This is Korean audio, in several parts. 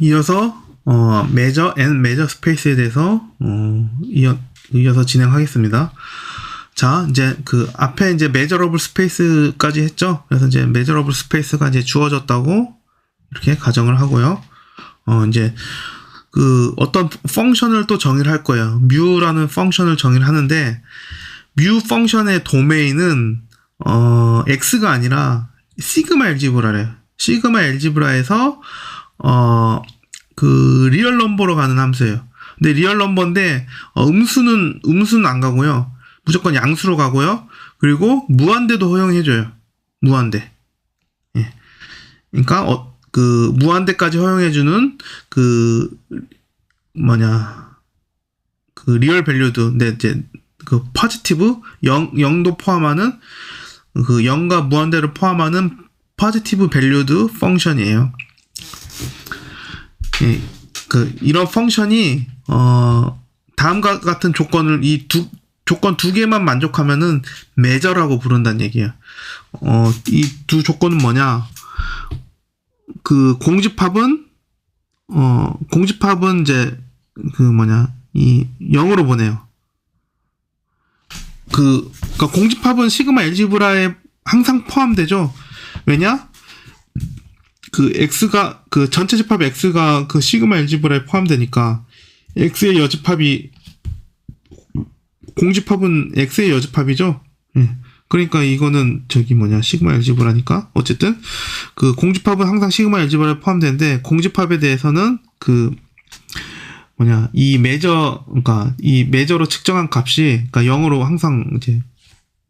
이어서 measure and measure space에 대해서 이어서 진행하겠습니다. 자, 이제 그 앞에 이제 measurable space까지 했죠. 그래서 이제 measurable space가 이제 주어졌다고 이렇게 가정을 하고요. 이제 그 어떤 펑션을 또 정의를 할 거예요. mu라는 펑션을 정의를 하는데 mu 펑션의 도메인은 x가 아니라 시그마 알지브라래요. 시그마 알지브라에서 그 리얼 넘버로 가는 함수예요. 근데 리얼 넘버인데 음수는 안 가고요. 무조건 양수로 가고요. 그리고 무한대도 허용해줘요. 무한대. 예. 그러니까 그 무한대까지 허용해주는 그 그 리얼 밸류도 근데 이제 그 포지티브 0도 포함하는 그 0과 무한대를 포함하는 포지티브 밸류드 펑션이에요. 예. 그 이런 펑션이 다음과 같은 조건을 조건 두 개만 만족하면은 measure라고 부른다는 얘기예요. 이 두 조건은 뭐냐? 그 공집합은 이제 이 0으로 보내요. 그러니까 공집합은 시그마 알지브라에 항상 포함되죠. 왜냐? 그 x가 그 전체 집합 x가 그 시그마 알지브라에 포함되니까 x의 여집합이 공집합은 x의 여집합이죠. 예. 그러니까 이거는 시그마 알지브라니까 어쨌든 그 공집합은 항상 시그마 알지브라에 포함되는데 공집합에 대해서는 그 이 그러니까 이 measure로 측정한 값이 그러니까 0으로 항상 이제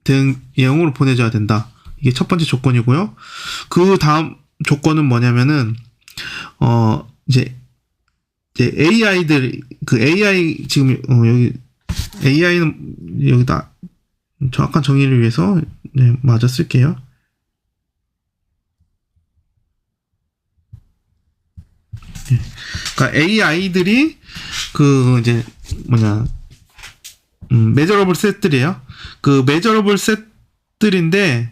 0으로 보내줘야 된다. 이게 첫 번째 조건이고요. 그 다음 조건은 뭐냐면은 이제 AI들 그 AI 지금 여기 AI는 여기다 정확한 정의를 위해서 맞아 쓸게요. 그러니까 AI들이 그 이제 measurable set들이에요. 그 measurable set들인데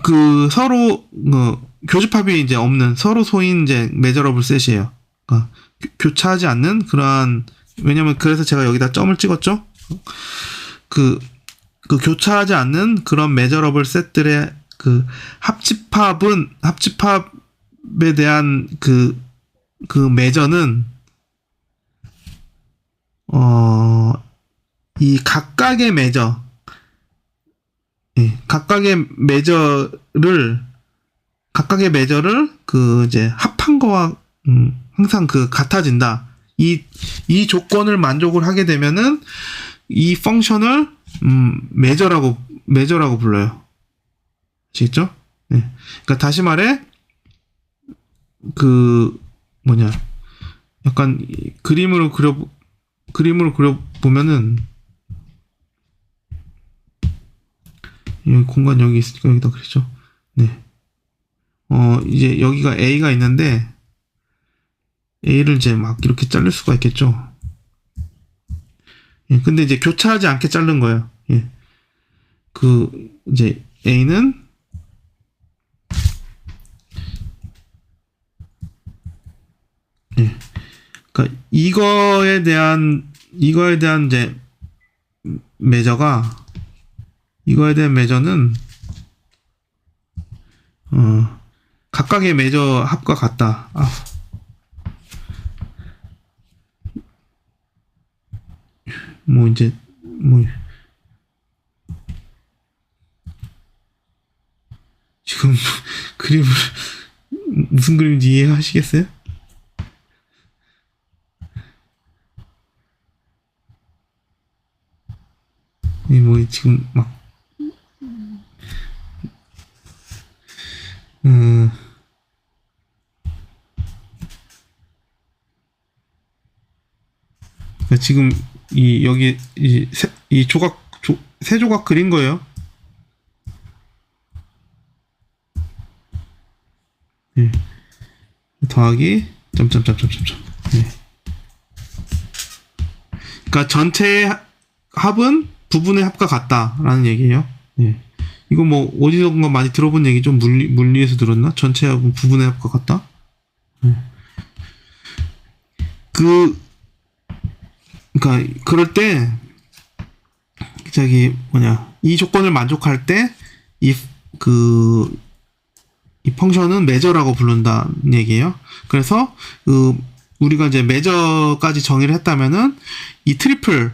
그 서로 교집합이 이제 없는 서로 소인 이제 measurable set이에요. 그러니까 교차하지 않는 그러한 왜냐면 그래서 제가 여기다 점을 찍었죠. 그 교차하지 않는 그런 measurable set들의 그 합집합에 대한 그 measure는 이 각각의 measure 각각의 measure를 그 이제 합한 거와 항상 그 같아진다. 이 조건을 만족을 하게 되면은 이 펑션을 measure라고 불러요. 아시겠죠? 네. 그러니까 다시 말해 약간 그림으로 그려 보면은 여기 공간 여기 있으니까 여기다 그리죠. 네. 이제 여기가 A가 있는데 A를 이제 막 이렇게 자를 수가 있겠죠. 예, 근데 이제 교차하지 않게 자른 거예요. 예. 이제 A는 예. 그러니까 이거에 대한 이제 measure는 각각의 measure 합과 같다. 지금 그림을 무슨 그림인지 이해하시겠어요? 지금 막 지금 여기 세 조각 그린 거예요. 예. 더하기 점점점점점. 예. 그러니까 전체의 합은 부분의 합과 같다라는 얘기예요. 예. 이거 어디선가 많이 들어본 얘기죠. 물리에서 들었나? 전체 합은 부분의 합과 같다. 예. 그러니까 그럴 때 이 조건을 만족할 때 이 펑션은 measure라고 부른다는 얘기예요. 그래서 우리가 이제 measure까지 정의를 했다면은 이 트리플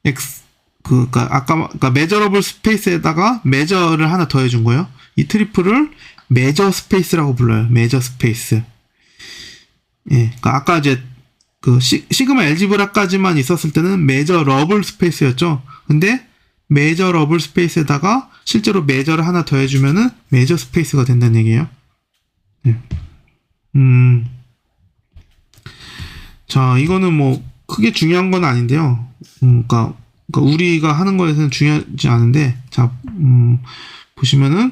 x 그러니까 measurable space에다가 measure를 하나 더해준 거예요. 이 트리플을 measure space라고 불러요. measure space. 예, 그러니까 아까 이제 시그마 알지브라까지만 있었을 때는 measurable space였죠. 근데 measurable space에다가 실제로 measure를 하나 더해주면은 measure space가 된다는 얘기예요. 네. 자, 이거는 뭐 크게 중요한 건 아닌데요. 그러니까 우리가 하는 거에서는 중요하지 않은데, 자, 보시면은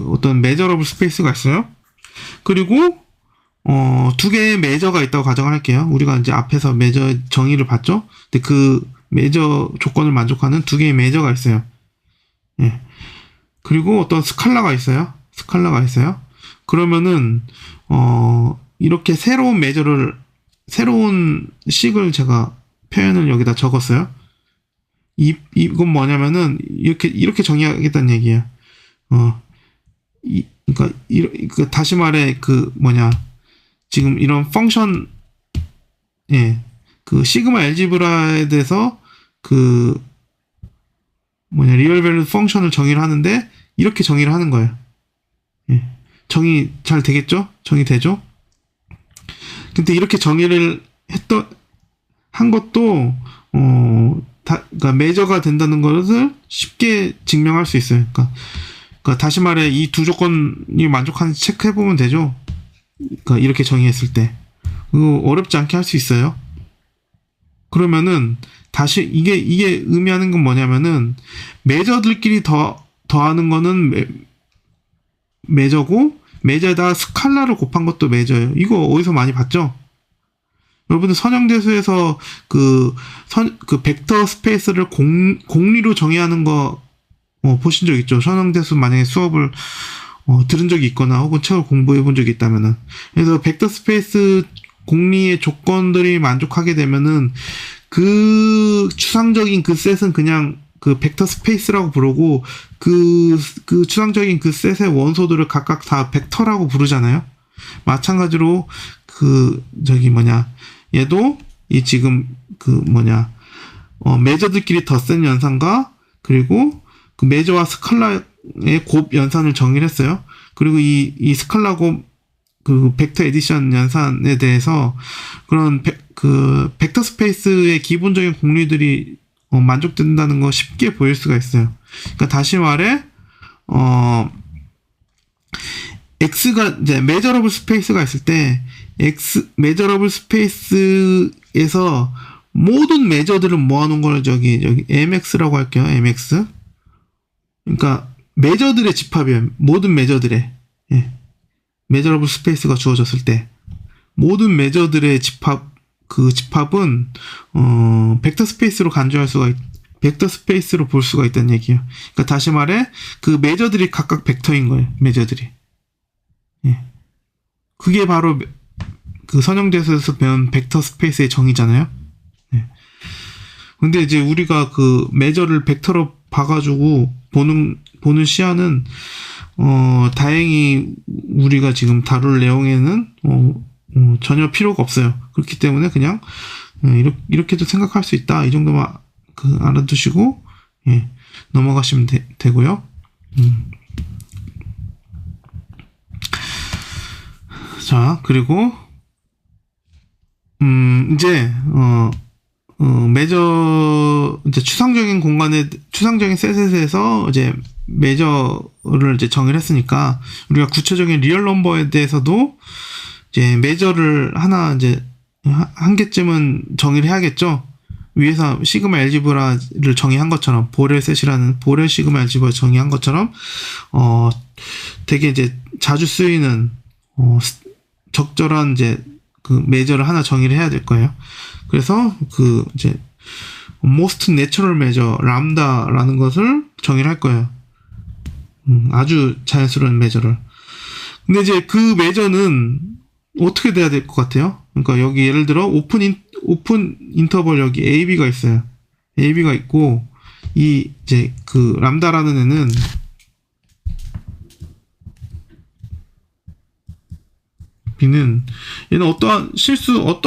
어떤 measurable space가 있어요. 그리고 두 개의 measure가 있다고 가정을 할게요. 우리가 이제 앞에서 measure 정의를 봤죠. 근데 그 measure 조건을 만족하는 두 개의 measure가 있어요. 예. 그리고 어떤 스칼라가 있어요. 그러면은 이렇게 새로운 식을 제가 표현을 여기다 적었어요. 이건 뭐냐면은 이렇게 정의하겠다는 얘기예요. 그러니까 다시 말해 지금 이런 펑션, 예, 시그마 알지브라에 대해서 리얼 밸류 펑션을 정의를 하는데 이렇게 정의를 하는 거예요. 예, 정의 잘 되겠죠? 정의되죠? 근데 이렇게 정의를 한 것도 그러니까 measure가 된다는 것을 쉽게 증명할 수 있어요. 그러니까 다시 말해 이 두 조건이 만족하는지 체크해 보면 되죠. 그러니까 이렇게 정의했을 때 어렵지 않게 할 수 있어요. 그러면은 다시 이게 의미하는 건 뭐냐면은 measure들끼리 더하는 거는 measure고 measure에다가 스칼라를 곱한 것도 measure예요. 이거 어디서 많이 봤죠? 여러분들 선형대수에서 벡터 스페이스를 공리로 정의하는 거 보신 적 있죠? 선형대수 만약에 수업을 들은 적이 있거나 혹은 책을 공부해 본 적이 있다면은. 그래서 벡터 스페이스 공리의 조건들이 만족하게 되면은 추상적인 셋은 그냥 벡터 스페이스라고 부르고 추상적인 셋의 원소들을 각각 다 벡터라고 부르잖아요. 마찬가지로 얘도 지금 measure들끼리 더 센 연산과 그리고 measure와 스칼라의 곱 연산을 정의를 했어요. 그리고 이 스칼라 곱 벡터 에디션 연산에 대해서 그런 벡터 스페이스의 기본적인 공리들이 만족된다는 거 쉽게 보일 수가 있어요. 그러니까 다시 말해 X가 이제 measurable space가 있을 때 measurable space에서 모든 measure들을 모아놓은 걸 여기 MX라고 할게요. MX. 그러니까 measure들의 집합이에요. 모든 measure들의. 예. measurable space가 주어졌을 때 모든 measure들의 집합은 벡터 스페이스로 간주할 수가 벡터 스페이스로 볼 수가 있다는 얘기예요. 그러니까 다시 말해 measure들이 각각 벡터인 거예요. measure들이. 예. 그게 바로 선형대수에서 배운 벡터 스페이스의 정의잖아요. 예. 근데 이제 우리가 measure를 벡터로 봐가지고 보는 시야는 다행히 우리가 지금 다룰 내용에는 전혀 필요가 없어요. 그렇기 때문에 그냥 이렇게도 생각할 수 있다. 이 정도만 알아두시고 예, 넘어가시면 되고요. 자, 그리고 이제 이제 추상적인 셋에서 이제 measure를 이제 정의를 했으니까 우리가 구체적인 리얼 넘버에 대해서도 이제 measure를 하나 이제 한 개쯤은 정의를 해야겠죠. 위에서 시그마 알지브라를 정의한 것처럼 보렐 시그마 알지브라 정의한 것처럼 되게 이제 자주 쓰이는 적절한 이제 measure를 하나 정의를 해야 될 거예요. 그래서 이제 most natural measure 람다라는 것을 정의를 할 거예요. 아주 자연스러운 measure를. 근데 이제 measure는 어떻게 돼야 될 것 같아요? 그러니까 여기 예를 들어 오픈 인터벌 여기 AB가 있어요. AB가 있고, 이 이제 그 람다라는 애는 얘는 어떠한 실수로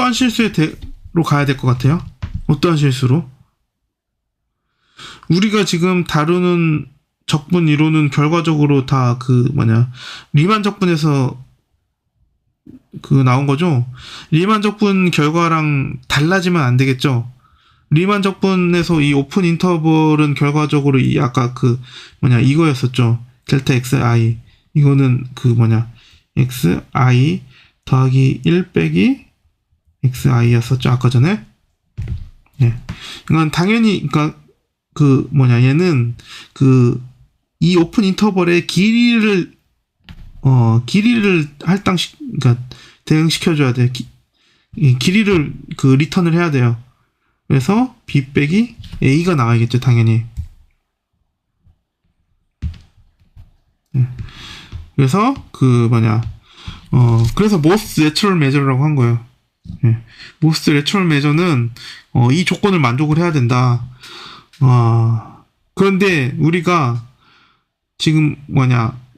가야 될 것 같아요? 어떠한 실수로? 우리가 지금 다루는 적분 이론은 결과적으로 다 리만 적분에서 나온 거죠? 리만 적분 결과랑 달라지면 안 되겠죠? 리만 적분에서 이 오픈 인터벌은 결과적으로 아까 이거였었죠? 델타 xi. 이거는 xi 더하기 1 빼기 xi였었죠? 아까 전에? 예. 이건 당연히, 얘는 이 오픈 인터벌의 길이를 대응시켜줘야 돼. 길이를 리턴을 해야 돼요. 그래서 b 빼기 a가 나와야겠죠, 당연히. 예. 그래서 그래서 most natural measure라고 한 거예요. 예. most natural measure는 이 조건을 만족을 해야 된다. 그런데 우리가 지금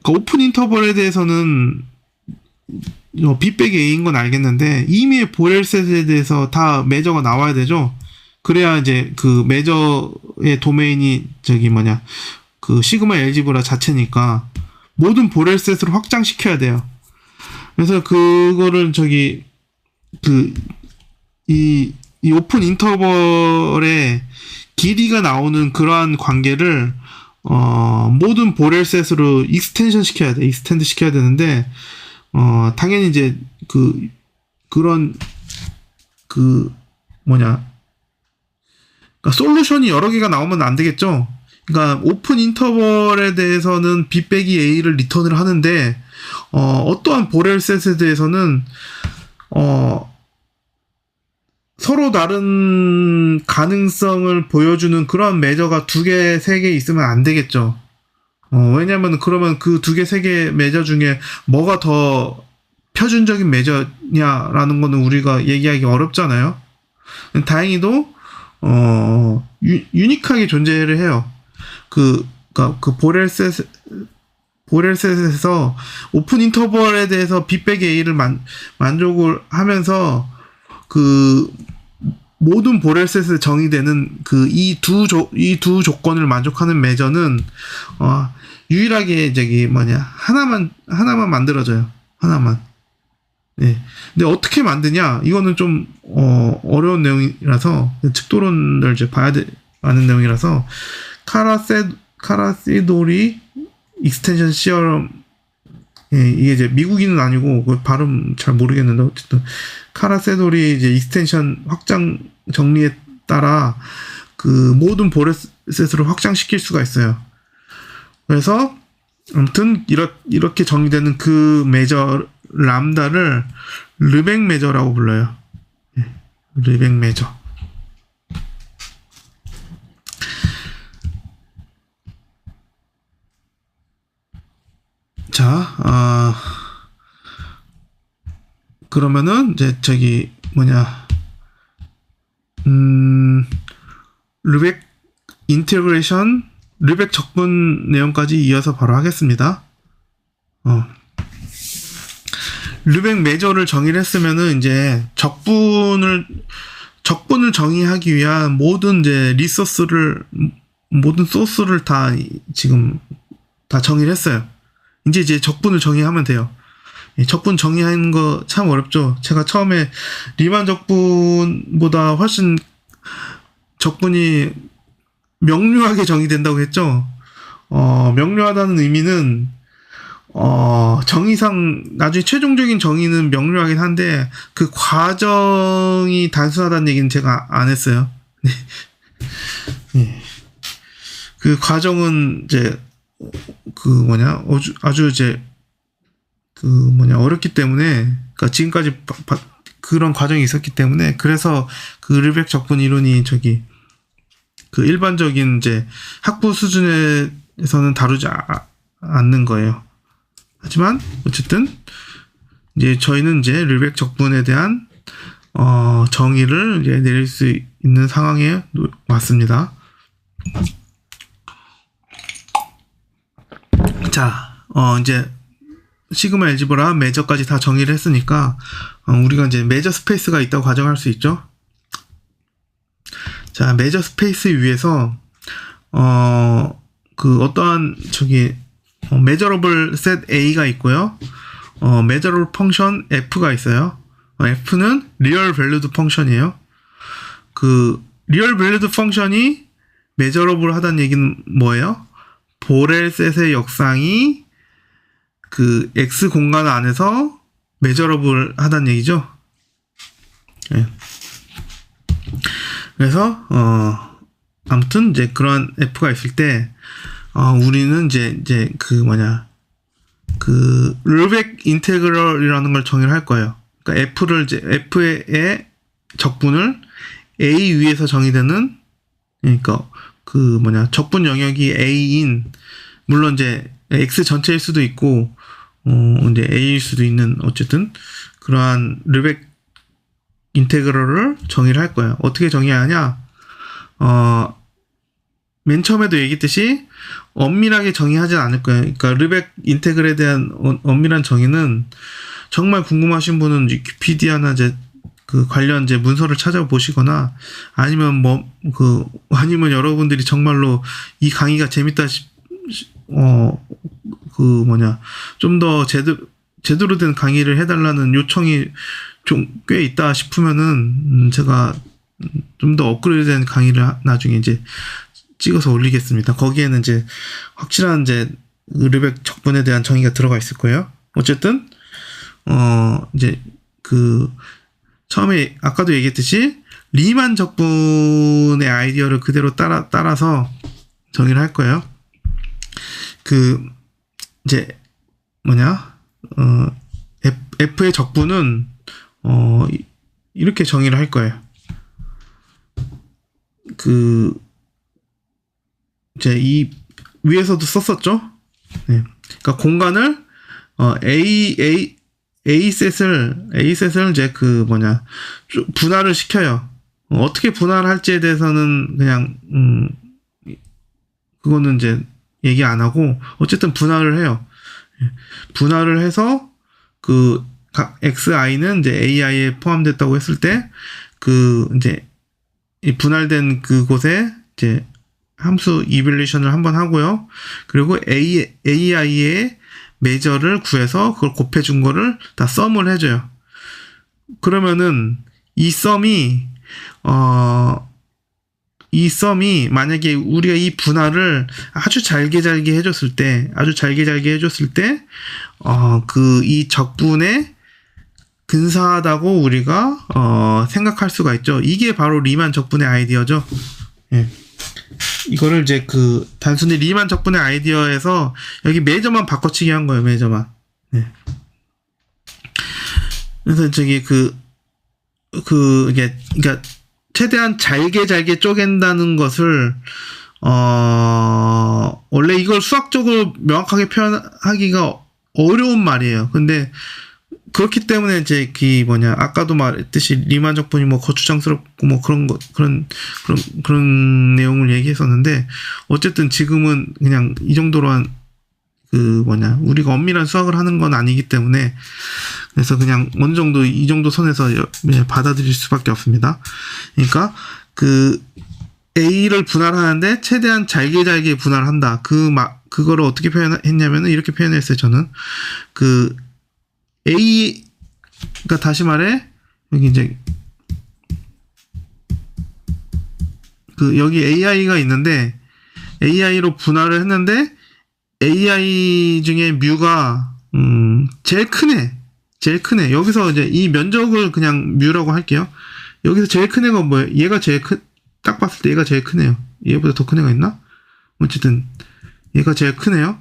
오픈 인터벌에 대해서는 b 빼기 a인 건 알겠는데 이미 보렐셋에 대해서 다 매저가 나와야 되죠. 그래야 이제 매저의 도메인이 시그마 엘지브라 자체니까 모든 보렐셋으로 확장시켜야 돼요. 그래서 그거를 이 오픈 인터벌의 길이가 나오는 그러한 관계를 모든 보렐셋으로 익스텐드 시켜야 되는데 당연히 이제 솔루션이 여러 개가 나오면 안 되겠죠. 그러니까 오픈 인터벌에 대해서는 b 빼기 a를 리턴을 하는데 어떠한 보렐셋에 대해서는 서로 다른 가능성을 보여주는 그런 매저가 2개, 3개 있으면 안 되겠죠. 왜냐면 그러면 그 2개, 3개 매저 중에 뭐가 더 표준적인 매저냐라는 거는 우리가 얘기하기 어렵잖아요. 다행히도 유니크하게 존재를 해요. 보렐셋에서 오픈 인터벌에 대해서 b 빼기 a를 만족을 하면서 모든 보렐셋에 정의되는 이 두 조건을 만족하는 매저는 유일하게 하나만 만들어져요. 하나만. 네. 근데 어떻게 만드냐? 이거는 좀 어려운 내용이라서 측도론을 이제 봐야 하는 내용이라서 카라시도리 익스텐션 시어럼, 예, 이게 이제 미국인은 아니고 발음 잘 모르겠는데 어쨌든 카라세도리 이제 익스텐션 확장 정리에 따라 모든 보렐셋으로 확장시킬 수가 있어요. 그래서 아무튼 이렇게 정의되는 매저 람다를 르벡 매저라고 불러요. 예, 르벡 매저. 자, 그러면은 이제 르벡 인테그레이션, 르벡 적분 내용까지 이어서 바로 하겠습니다. 르벡 매저를 정의를 했으면은 이제 적분을 정의하기 위한 모든 소스를 지금 다 정의를 했어요. 이제 적분을 정의하면 돼요. 적분 정의하는 거 참 어렵죠. 제가 처음에 리만 적분보다 훨씬 적분이 명료하게 정의된다고 했죠. 명료하다는 의미는 정의상 나중에 최종적인 정의는 명료하긴 한데 그 과정이 단순하다는 얘기는 제가 안 했어요. 네. 그 과정은 이제 아주 이제 어렵기 때문에, 그러니까 지금까지 그런 과정이 있었기 때문에, 그래서 르벡 적분 이론이 일반적인 이제 학부 수준에서는 다루지 않는 거예요. 하지만 어쨌든 이제 저희는 이제 르벡 적분에 대한 정의를 이제 내릴 수 있는 상황에 왔습니다. 자, 이제 시그마 알지브라 메저까지 다 정의를 했으니까 우리가 이제 메저 스페이스가 있다고 가정할 수 있죠. 자, 메저 스페이스 위에서 그 어떠한 measurable set A가 있고요. measurable function F가 있어요. F는 real valued function이에요. 그 real valued function이 measurable 하다는 얘기는 뭐예요? 보렐 셋의 역상이 그 X 공간 안에서 measurable 하다는 얘기죠. 네. 그래서 아무튼 이제 그런 F가 있을 때 우리는 이제 그 르벡 인테그럴이라는 걸 정의를 할 거예요. 그러니까 F의 적분을 A 위에서 정의되는, 그러니까 적분 영역이 A인, 물론 이제 X 전체일 수도 있고 이제 A일 수도 있는, 어쨌든 그러한 르벡 인테그럴을 정의를 할 거예요. 어떻게 정의하냐? 맨 처음에도 얘기했듯이 엄밀하게 정의하진 않을 거예요. 그러니까 르벡 인테그럴에 대한 엄밀한 정의는 정말 궁금하신 분은 위키피디아나 이제 그 관련 이제 문서를 찾아보시거나 아니면 아니면 여러분들이 정말로 이 강의가 재밌다 좀 더 제대로 된 강의를 해달라는 요청이 좀 꽤 있다 싶으면은 제가 좀 더 업그레이드된 강의를 나중에 이제 찍어서 올리겠습니다. 거기에는 이제 확실한 이제 르벡 적분에 대한 정의가 들어가 있을 거예요. 어쨌든 이제 그 처음에 아까도 얘기했듯이 리만 적분의 아이디어를 그대로 따라서 정의를 할 거예요. 그 이제 F의 적분은 이렇게 정의를 할 거예요. 그 이제 이 위에서도 썼었죠. 네. 그러니까 공간을 A셋을 이제 분할을 시켜요. 어떻게 분할할지에 대해서는 그냥 그거는 이제 얘기 안 하고 어쨌든 분할을 해요. 분할을 해서 그 각 XI는 이제 AI에 포함됐다고 했을 때 그 이제 이 분할된 그곳에 이제 함수 이밸리에이션을 한번 하고요. 그리고 AI의 메저를 구해서 그걸 곱해준 거를 다 썸을 해줘요. 그러면은 이 썸이 만약에 우리가 이 분할을 아주 잘게 해줬을 때 그 이 적분에 근사하다고 우리가 생각할 수가 있죠. 이게 바로 리만 적분의 아이디어죠. 예. 이거를 이제 단순히 리만 적분의 아이디어에서 여기 메저만 바꿔치기 한 거예요. 메저만. 네. 그래서 이게 그러니까 최대한 잘게 쪼갠다는 것을 원래 이걸 수학적으로 명확하게 표현하기가 어려운 말이에요. 근데 그렇기 때문에 이제 아까도 말했듯이 리만 적분이 거추장스럽고 그런 내용을 얘기했었는데, 어쨌든 지금은 그냥 이 정도로 우리가 엄밀한 수학을 하는 건 아니기 때문에, 그래서 그냥 어느 정도 이 정도 선에서 받아들일 수밖에 없습니다. 그러니까 A를 분할하는데 최대한 잘게 분할한다. 그거를 어떻게 표현했냐면은 이렇게 표현했어요. 저는 그러니까 다시 말해, 여기 이제 여기 AI가 있는데 AI로 분할을 했는데 AI 중에 뮤가 제일 크네. 여기서 이제 이 면적을 그냥 뮤라고 할게요. 여기서 제일 큰 애가 뭐예요? 얘가 딱 봤을 때 얘가 제일 크네요. 얘보다 더 큰 애가 있나? 어쨌든 얘가 제일 크네요.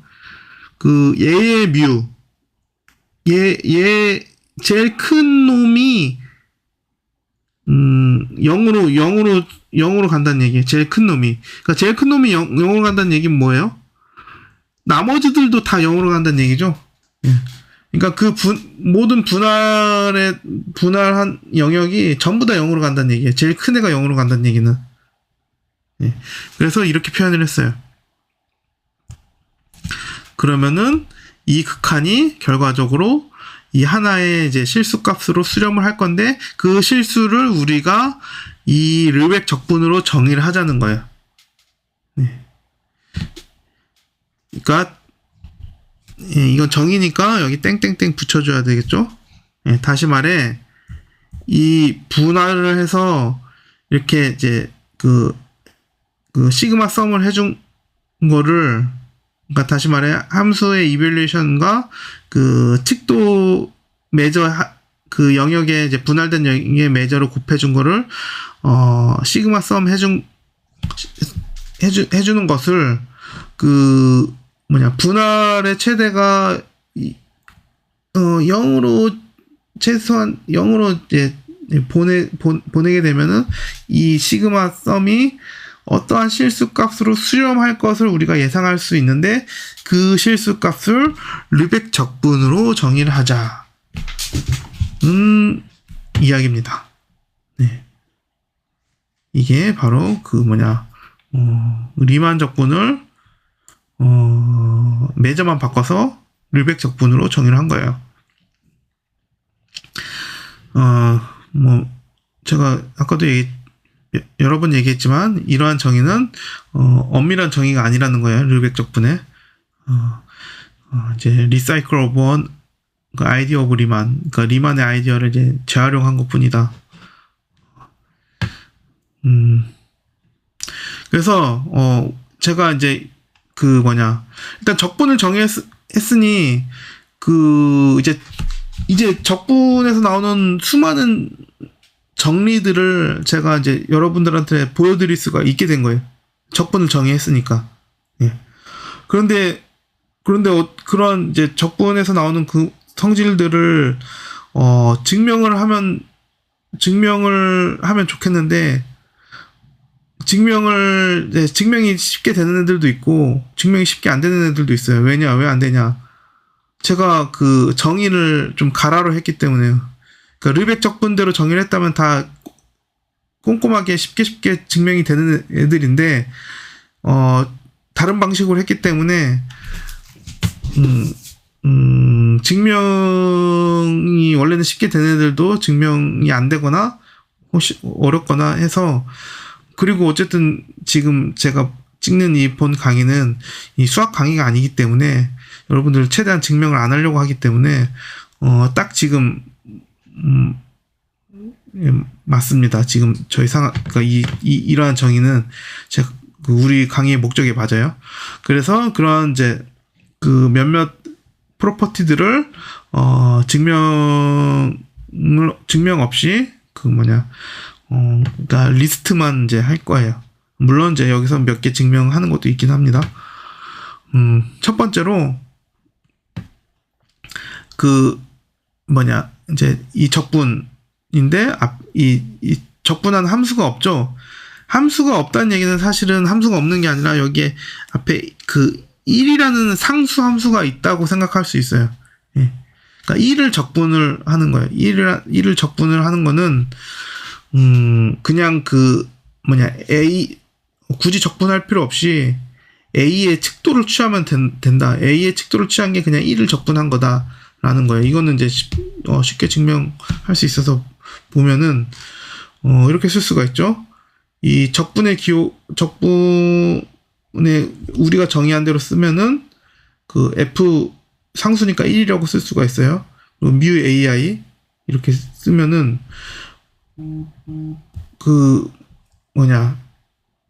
얘의 뮤, 얘 제일 큰 놈이 0으로 간다는 얘기예요. 제일 큰 놈이. 그러니까 제일 큰 놈이 0으로 간다는 얘기는 뭐예요? 나머지들도 다 0으로 간다는 얘기죠. 예. 그러니까 모든 분할한 영역이 전부 다 0으로 간다는 얘기예요. 제일 큰 애가 0으로 간다는 얘기는. 예. 그래서 이렇게 표현을 했어요. 그러면은 이 극한이 결과적으로 이 하나의 이제 실수 값으로 수렴을 할 건데, 그 실수를 우리가 이 르벡 적분으로 정의를 하자는 거예요. 네. 그러니까 예, 이건 정의니까 여기 땡땡땡 붙여줘야 되겠죠? 예, 다시 말해, 이 분할을 해서 이렇게 이제 그 시그마 썸을 해준 거를, 그러니까 다시 말해 함수의 이밸류에이션과 그 틱도 매저 그 영역에 이제 분할된 영역의 매저로 곱해준 거를 시그마 썸 해주는 것을 분할의 최대가 0으로 최소한 0으로 이제 보내게 되면은 이 시그마 썸이 어떠한 실수값으로 수렴할 것을 우리가 예상할 수 있는데, 그 실수값을 르벡 적분으로 정의를 하자. 이야기입니다. 네. 이게 바로 리만 적분을 매저만 바꿔서 르벡 적분으로 정의를 한 거예요. 제가 아까도 여러 번 얘기했지만, 이러한 정의는 엄밀한 정의가 아니라는 거예요. 르벡 적분에 이제 리사이클 오브 원 아이디어 오브 리만, 그러니까 리만의 아이디어를 이제 재활용한 것뿐이다. 그래서 제가 이제 일단 적분을 정의했으니 이제 적분에서 나오는 수많은 정리들을 제가 이제 여러분들한테 보여드릴 수가 있게 된 거예요. 적분을 정의했으니까. 예. 그런데 그런 이제 적분에서 나오는 그 성질들을 증명을 하면 좋겠는데, 증명이 쉽게 되는 애들도 있고 증명이 쉽게 안 되는 애들도 있어요. 왜 안 되냐? 제가 그 정의를 좀 가라로 했기 때문에요. 그러니까 르벡 적분대로 정의를 했다면 다 꼼꼼하게 쉽게 증명이 되는 애들인데, 다른 방식으로 했기 때문에 증명이 원래는 쉽게 되는 애들도 증명이 안 되거나 혹시 어렵거나 해서, 그리고 어쨌든 지금 제가 찍는 이 본 강의는 이 수학 강의가 아니기 때문에 여러분들 최대한 증명을 안 하려고 하기 때문에 딱 지금 예, 맞습니다. 지금 저희 그러니까 이러한 정의는 우리 강의의 목적에 맞아요. 그래서 그런 이제 몇몇 프로퍼티들을 증명 없이 그러니까 리스트만 이제 할 거예요. 물론 이제 여기서 몇 개 증명하는 것도 있긴 합니다. 첫 번째로 이제 이 적분인데 이 적분한 함수가 없죠. 함수가 없다는 얘기는 사실은 함수가 없는 게 아니라 여기에 앞에 1이라는 상수 함수가 있다고 생각할 수 있어요. 예. 그러니까 1을 적분을 하는 거예요. 1을 적분을 하는 거는 그냥 A 굳이 적분할 필요 없이 A의 칙도를 취하면 된다. A의 칙도를 취한 게 그냥 1을 적분한 거다라는 거예요. 이거는 이제 쉽게 증명할 수 있어서 보면은 이렇게 쓸 수가 있죠. 이 적분의 우리가 정의한 대로 쓰면은 F 상수니까 1이라고 쓸 수가 있어요. 그리고 mu AI 이렇게 쓰면은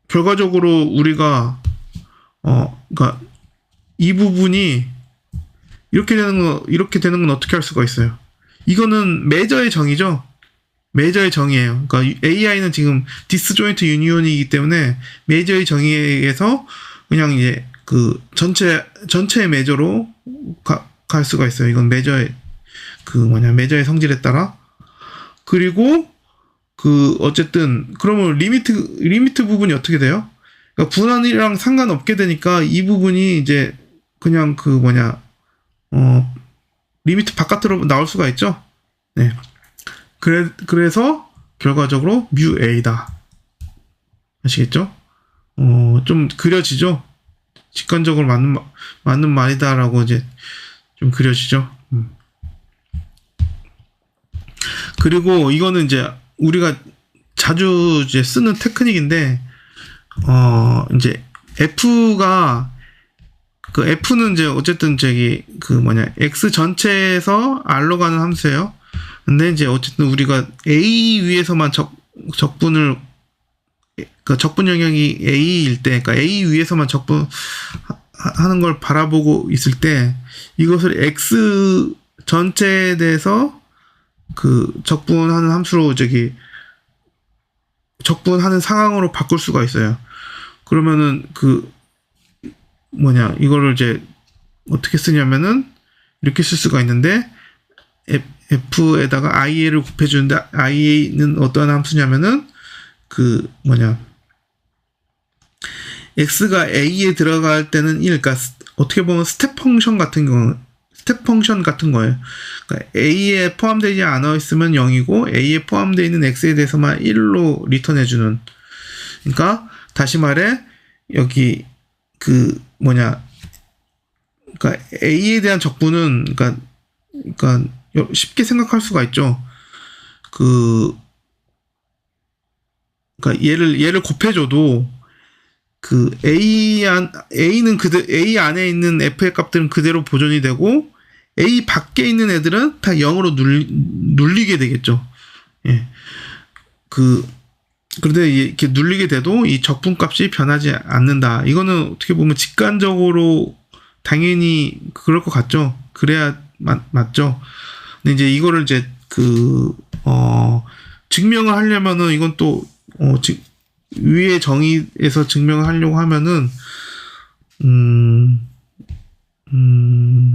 결과적으로 우리가 그러니까 이 부분이 이렇게 되는 건 어떻게 할 수가 있어요? 이거는 매저의 정의죠. 매저의 정의예요. 그러니까 AI는 지금 디스조인트 유니온이기 때문에 매저의 정의에 의해서 그냥 이제 전체의 매저로 갈 수가 있어요. 이건 매저의 매저의 성질에 따라. 그리고 어쨌든 그러면 리미트 부분이 어떻게 돼요? 그러니까 분할이랑 상관없게 되니까 이 부분이 이제 그냥 리미트 바깥으로 나올 수가 있죠. 네. 그래서 결과적으로 뮤 A다. 아시겠죠? 좀 그려지죠? 직관적으로 맞는 말이다라고 이제 좀 그려지죠. 그리고 이거는 이제 우리가 자주 이제 쓰는 테크닉인데, 이제 F가, 그 F는 이제 어쨌든 X 전체에서 R로 가는 함수예요. 근데 이제 어쨌든 우리가 A 위에서만 적분을, 그 적분 영역이 A일 때, 그러니까 A 위에서만 적분하는 걸 바라보고 있을 때, 이것을 X 전체에 대해서 그 적분하는 함수로 적분하는 상황으로 바꿀 수가 있어요. 그러면은 이거를 이제 어떻게 쓰냐면은 이렇게 쓸 수가 있는데, F에다가 IA를 곱해주는데, IA는 어떠한 함수냐면은 X가 A에 들어갈 때는 1, 그러니까 어떻게 보면 스텝 펑션 같은 거예요. 그러니까 A에 포함되지 않아 있으면 0이고 A에 포함되어 있는 X에 대해서만 1로 리턴해주는. 그러니까 다시 말해 여기 그러니까 A에 대한 적분은 그러니까 쉽게 생각할 수가 있죠. 그러니까 얘를 곱해줘도 A는 A 안에 있는 F의 값들은 그대로 보존이 되고, A 밖에 있는 애들은 다 0으로 눌리게 되겠죠. 예. 그런데 이렇게 눌리게 돼도 이 적분값이 변하지 않는다. 이거는 어떻게 보면 직관적으로 당연히 그럴 것 같죠. 그래야 맞죠. 근데 이제 이거를 이제 증명을 하려면은 이건 또 위의 정의에서 증명을 하려고 하면은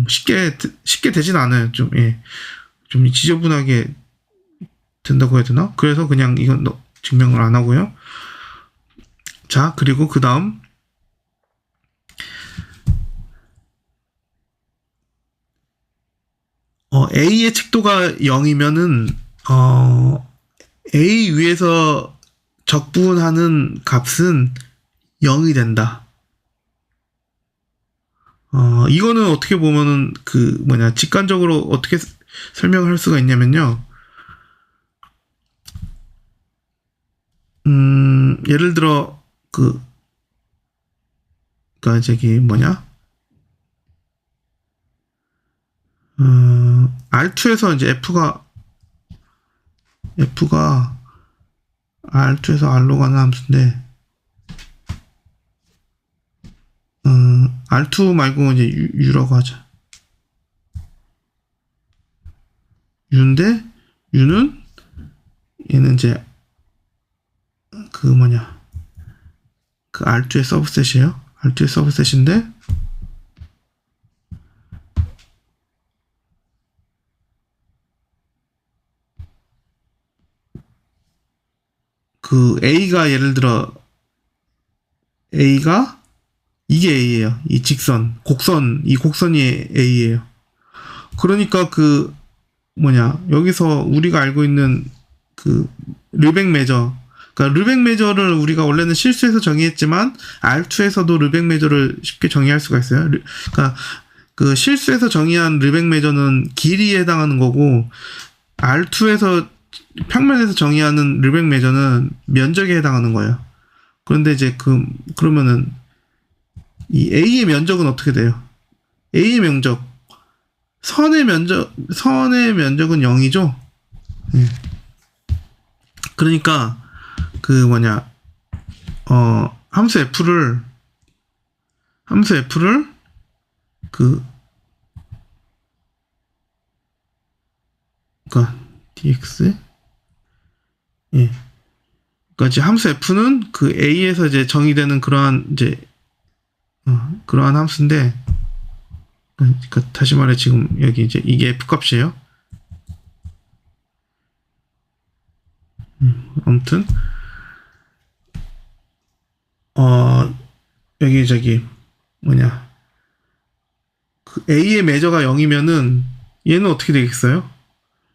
쉽게 되진 않아요. 좀 지저분하게 된다고 해야 되나? 그래서 그냥 이건 증명을 안 하고요. 자, 그리고 그 다음 A의 칙도가 0이면은 A 위에서 적분하는 값은 0이 된다. 이거는 어떻게 보면은 직관적으로 어떻게 설명을 할 수가 있냐면요. 예를 들어 R2에서 이제 F가 R2에서 R로 가는 함수인데, R2 말고 이제 U라고 하자. U인데, U는 얘는 이제 R2의 서브셋이에요. R2의 서브셋인데, A가 예를 들어 A가 이게 A예요. 이 곡선, 이 곡선이 A예요. 그러니까 여기서 우리가 알고 있는 르벡 메저, 그러니까 르벡 메저를 우리가 원래는 실수해서 정의했지만 R2에서도 르벡 메저를 쉽게 정의할 수가 있어요. 그러니까 실수해서 정의한 르벡 메저는 길이에 해당하는 거고, R2에서 평면에서 정의하는 르벡 메저는 면적에 해당하는 거예요. 그런데 이제 그러면은 이 A의 면적은 어떻게 돼요? A의 면적, 선의 면적은 0이죠. 예. 그러니까 함수 F를 dx, 예. 그러니까 이제 함수 F는 A에서 이제 정의되는 그러한 함수인데, 그러니까 다시 말해 지금 여기 이제 이게 F 값이에요. 아무튼 여기 A의 매저가 0이면은 얘는 어떻게 되겠어요?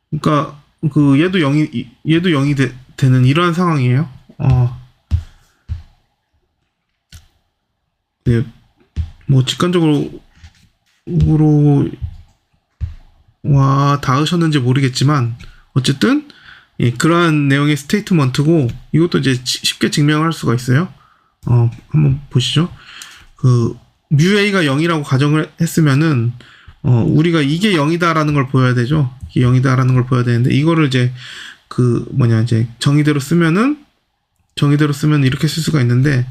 그러니까 그 얘도 0이 되는 이러한 상황이에요. 네, 뭐 직관적으로 와 닿으셨는지 모르겠지만 어쨌든 예, 그러한 내용의 스테이트먼트고 이것도 이제 쉽게 증명할 수가 있어요. 한번 보시죠. 그 뮤a가 0이라고 가정을 했으면은 우리가 이게 0이다라는 걸 보여야 되죠. 이게 0이다라는 걸 보여야 되는데 이거를 이제 그 뭐냐 이제 정의대로 쓰면 이렇게 쓸 수가 있는데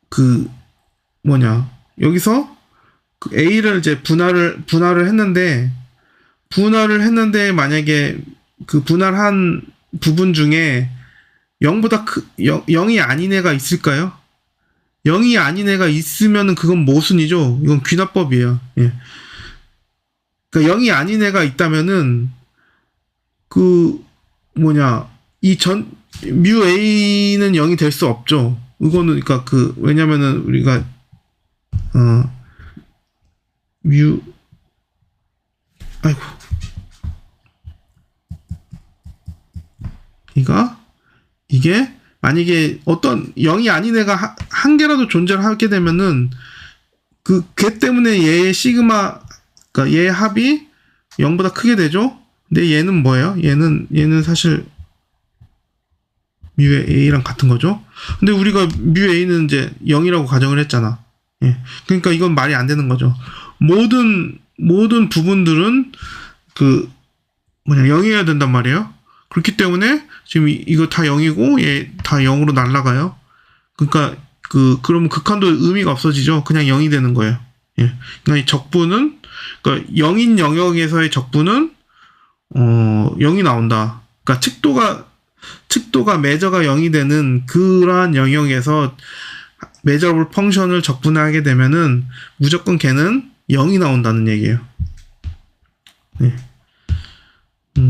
그 뭐냐 여기서 그 a를 이제 분할을 했는데 만약에 그 분할한 부분 중에 0이 아닌 애가 있을까요? 0이 아닌 애가 있으면은 그건 모순이죠. 이건 귀납법이에요. 예. 그러니까 0이 아닌 애가 있다면은 그 뭐냐 뮤 a는 0이 될 수 없죠. 이거는 그러니까 그 왜냐면은 우리가 아이고 이게 만약에 어떤 0이 아닌 애가 한 개라도 존재를 하게 되면은 걔 때문에 얘의 시그마 그러니까 얘의 합이 0보다 크게 되죠. 근데 얘는 뭐예요? 얘는 사실 뮤의 a랑 같은 거죠. 근데 우리가 뮤 a는 이제 0이라고 가정을 했잖아. 예. 그러니까 이건 말이 안 되는 거죠. 모든 부분들은 그 0이어야 된단 말이에요. 그렇기 때문에 지금 이거 다 0이고 얘 다 0으로 날아가요. 그러니까 그러면 극한도 의미가 없어지죠. 그냥 0이 되는 거예요. 예. 그러니까 이 적분은 그러니까 0인 영역에서의 적분은 0이 나온다. 그러니까 측도가 매저가 0이 되는 그러한 영역에서 매저러블 펑션을 적분하게 되면은 무조건 걔는 0이 나온다는 얘기예요. 네.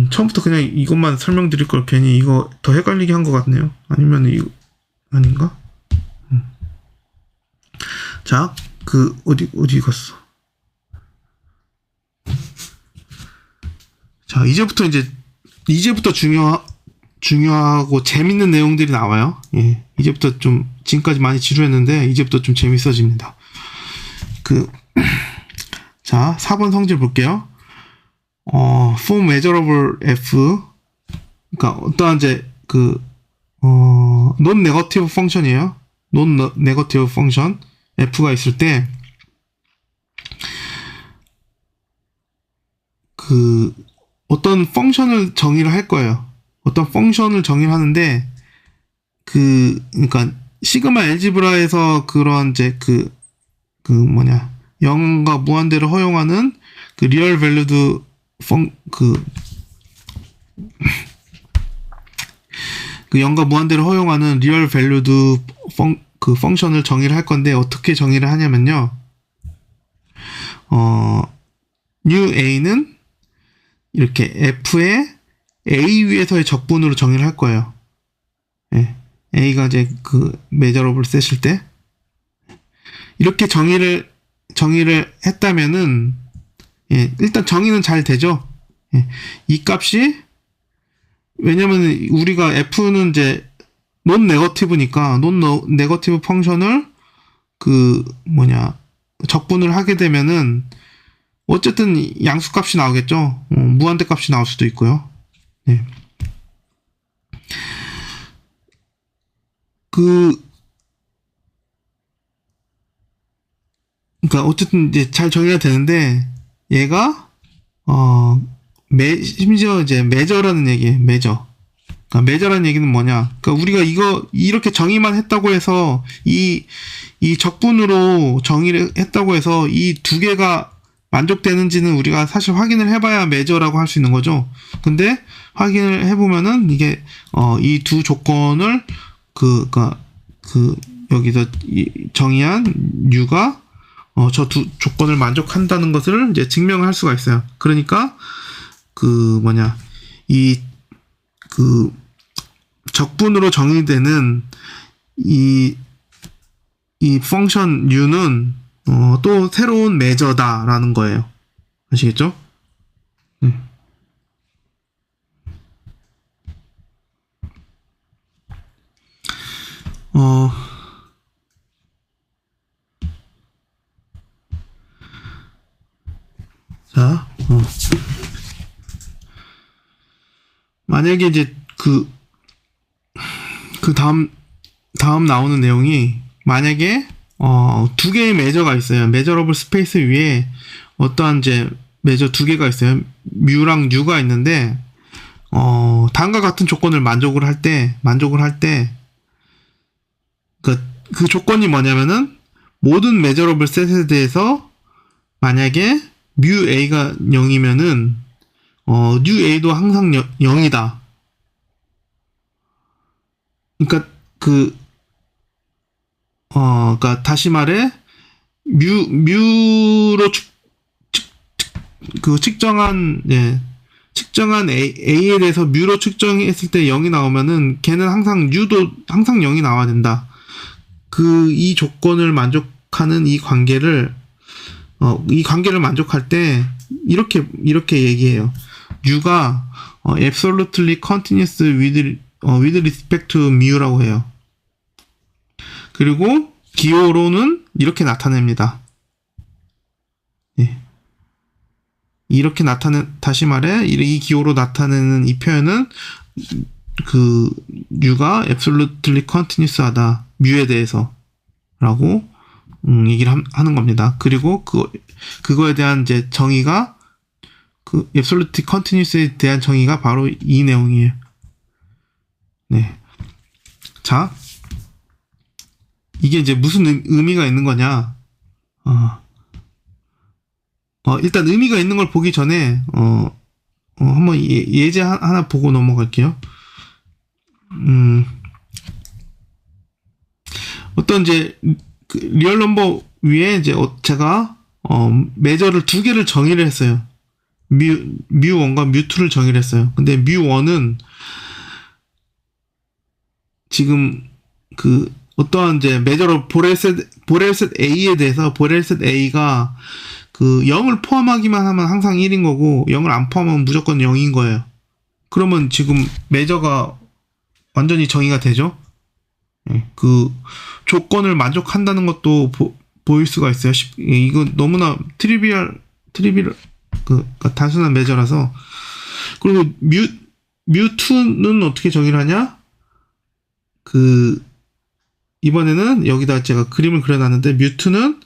처음부터 그냥 이것만 설명드릴 걸 괜히 이거 더 헷갈리게 한 것 같네요. 아니면 이거 아닌가? 자, 어디 갔어? 자, 이제부터 중요하고 재밌는 내용들이 나와요. 예, 이제부터 좀 지금까지 많이 지루했는데 이제부터 좀 재밌어집니다. 자, 4번 성질 볼게요. for measurable f 그러니까 어떠한 이제 non negative 펑션이에요. non negative 펑션 f가 있을 때 어떤 펑션을 정의를 할 거예요. 어떤 펑션을 정의를 하는데 그러니까 시그마 엘지브라에서 그런 이제 0과 무한대를 허용하는 그 리얼 밸류드 그 0과 무한대를 허용하는 리얼 밸류드 펑션을 정의를 할 건데 어떻게 정의를 하냐면요. new a는 이렇게 f의 a 위에서의 적분으로 정의를 할 거예요. 예. a가 이제 measurable 셋일 때 이렇게 정의를 했다면은 예, 일단 정의는 잘 되죠. 예. 이 값이 왜냐면 우리가 f는 이제 non negative니까 non negative 펑션을 적분을 하게 되면은 어쨌든 양수값이 나오겠죠. 무한대 값이 나올 수도 있고요. 네. 그러니까 어쨌든 이제 잘 정의가 되는데 얘가 심지어 이제 매저라는 얘기예요. 매저. 그러니까 매저라는 얘기는 뭐냐? 그러니까 우리가 이렇게 정의만 했다고 해서 이 적분으로 정의를 했다고 해서 이 두 개가 만족되는지는 우리가 사실 확인을 해봐야 매저라고 할 수 있는 거죠. 근데 확인을 해보면은 이게 이 두 조건을 여기서 정의한 U가 저 두 조건을 만족한다는 것을 이제 증명할 수가 있어요. 그러니까 이 적분으로 정의되는 이 펑션 U는 또 새로운 매저다라는 거예요. 아시겠죠? 어, 자, 만약에 이제 그 다음 나오는 내용이 만약에 두 개의 메저가 있어요. 메저러블 스페이스 위에 어떠한 이제 메저 두 개가 있어요. 뮤랑 뉴가 있는데 다음과 같은 조건을 만족을 할 때 그 조건이 뭐냐면은 모든 메저러블 셋에 대해서 만약에 뮤 a가 0이면은 뉴 a도 항상 0이다. 그러니까 그러니까 다시 말해 뮤로 측정한 A에 대해서 뮤로 측정했을 때 0이 나오면은 걔는 항상 뉴도 항상 0이 나와야 된다. 이 조건을 만족하는 이 관계를 만족할 때 이렇게 얘기해요. U가 absolutely continuous with respect to mu라고 해요. 그리고 기호로는 이렇게 나타냅니다. 예. 이렇게 다시 말해 이 기호로 나타내는 이 표현은 U가 absolutely continuous하다. 뮤에 대해서 라고 얘기를 하는 겁니다. 그리고 그거에 대한 이제 정의가 absolutely continuous에 대한 정의가 바로 이 내용이에요. 네. 자, 이게 이제 무슨 의미가 있는 거냐? 일단 의미가 있는 걸 보기 전에 한번 예제 하나 보고 넘어갈게요. 어떤 이제 리얼 넘버 위에 이제 제가 메저를 두 개를 정의를 했어요. 뮤1과 뮤2를 정의를 했어요. 근데 뮤1은 지금 어떠한 이제 메저로 보렐셋 A에 대해서 보렐셋 A가 0을 포함하기만 하면 항상 1인 거고 0을 안 포함하면 무조건 0인 거예요. 그러면 지금 메저가 완전히 정의가 되죠. 그 조건을 만족한다는 것도 보일 수가 있어요. 이거 너무나 트리비얼 단순한 메저라서. 그리고 뮤2는 어떻게 정의를 하냐? 이번에는 여기다 제가 그림을 그려놨는데 뮤2는